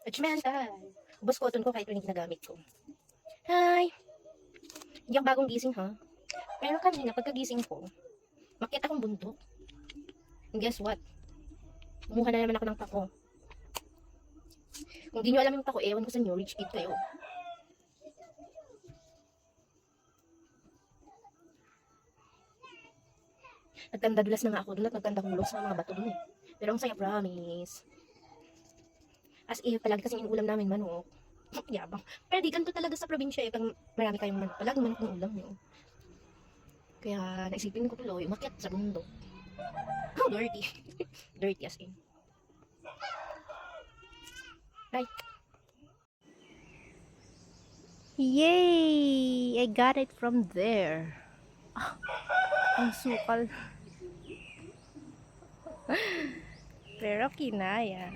Judgmental. Ubos cotton ko kahit yung ginagamit ko. Hi! Hindi ako bagong gising ha. Pero kanina pagkagising ko, makita akong bundok. And guess what? Kumuha na naman ako ng pako. Kung di nyo alam yung pako, ewan ko sa inyo, rich kid kayo. Nagtandadulas na nga ako doon at nagtandahulos sa mga bato doon eh. Pero ang saya, promise. As if, palagi kasing inuulam namin manok. Yabang. Pero di ganito talaga sa probinsya eh. Pag marami kayong manok, palagi manok ng ulam nyo. Kaya naisipin ko tuloy, umakyat sa bundok. How dirty. Dirty as in. Right. Yay! I got it from there. Ang sukal. Pero kinaya.